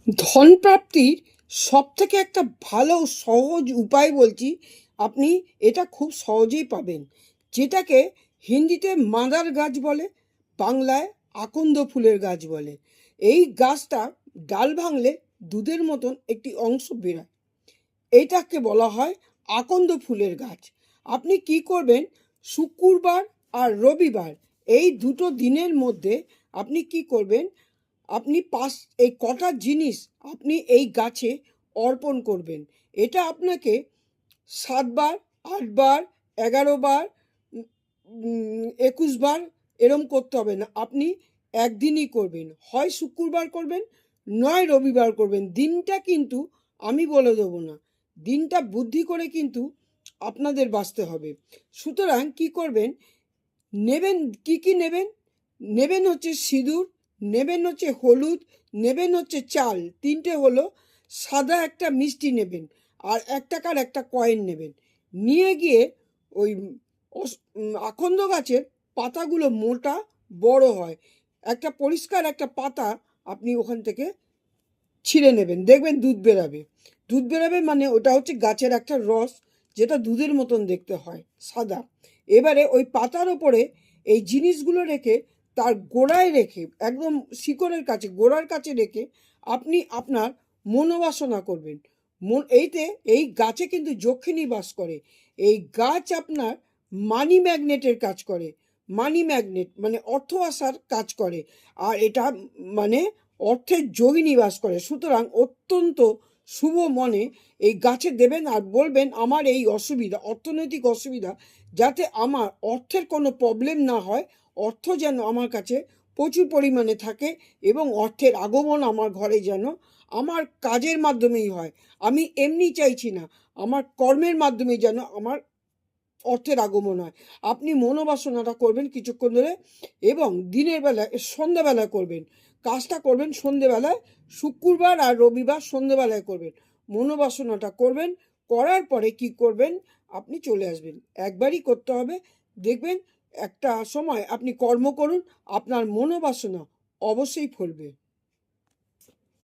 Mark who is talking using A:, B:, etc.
A: ধন প্রাপ্তির সবথেকে একটা ভালো সহজ উপায় বলছি, আপনি এটা খুব সহজেই পাবেন, যেটাকে হিন্দিতে মাদার গাছ বলে, বাংলায় আকন্দ ফুলের গাছ বলে। এই গাছটা ডাল ভাঙলে দুধের মতন একটি অংশ বেরোয়, এইটাকে বলা হয় আকন্দ ফুলের গাছ। আপনি কি করবেন, শুক্রবার আর রবিবার এই দুটো দিনের মধ্যে আপনি কি করবেন, আপনি এই কটা জিনিস আপনি এই গাছে অর্পণ করবেন। এটা আপনাকে 7 বার, 8 বার, 11 বার, 21 বার এরম করতে হবে না। আপনি একদিনই করবেন, হয় শুক্রবার করবেন, নয় রবিবার করবেন। দিনটা কিন্তু আমি বলে দেবো না, দিনটা বুদ্ধি করে কিন্তু আপনাদের বাঁচতে হবে। সুতরাং কি করবেন, নেবেন কি কি নেবেন, নেবেন হচ্ছে সিঁদুর, নেবেন হচ্ছে হলুদ, নেবেন হচ্ছে চাল, তিনটে হলো, সাদা একটা মিষ্টি নেবেন, আর 1 টাকার একটা কয়েন নেবেন। নিয়ে গিয়ে ওই আকন্দ গাছের পাতাগুলো মোটা বড় হয়, একটা পরিষ্কার একটা পাতা আপনি ওখান থেকে ছিঁড়ে নেবেন, দেখবেন দুধ বেরাবে। দুধ বেরাবে মানে ওটা হচ্ছে গাছের একটা রস, যেটা দুধের মতন দেখতে হয়, সাদা। এবারে ওই পাতার ওপরে এই জিনিসগুলো রেখে, তার গোড়ায় রেখে, একদম শিকড়ের কাছে, গোড়ার কাছে রেখে আপনি আপনার মনোবাসনা করবেন। এইতে এই গাছে কিন্তু যক্ষিণী বাস করে। এই গাছ আপনার মানি ম্যাগনেটের কাজ করে। মানি ম্যাগনেট মানে অর্থ আসার কাজ করে। আর এটা মানে অর্থের যোগী নিবাস করে। সুতরাং অত্যন্ত শুভ মনে এই গাছে দেবেন, আর বলবেন আমার এই অসুবিধা, অর্থনৈতিক অসুবিধা, যাতে আমার অর্থের কোনো প্রবলেম না হয়, অর্থ যেন আমার কাছে প্রচুর পরিমাণে থাকে, এবং অর্থের আগমন আমার ঘরে যেন আমার কাজের মাধ্যমেই হয়। আমি এমনি চাইছি না, আমার কর্মের মাধ্যমে যেন আমার অর্থের আগমন হয়। আপনি মনোবাসনাটা করবেন কিছুক্ষণ ধরে, এবং দিনের বেলায় সন্ধ্যাবেলায় করবেন। কাজটা করবেন সন্ধেবেলায়, শুক্রবার আর রবিবার সন্ধেবেলায় করবেন। মনোবাসনাটা করবেন, করার পরে কি করবেন, আপনি চলে আসবেন। একবারই করতে হবে, দেখবেন একটা সময় আপনি কর্ম করুন, আপনার মনোবাসনা অবশ্যই ফলবে।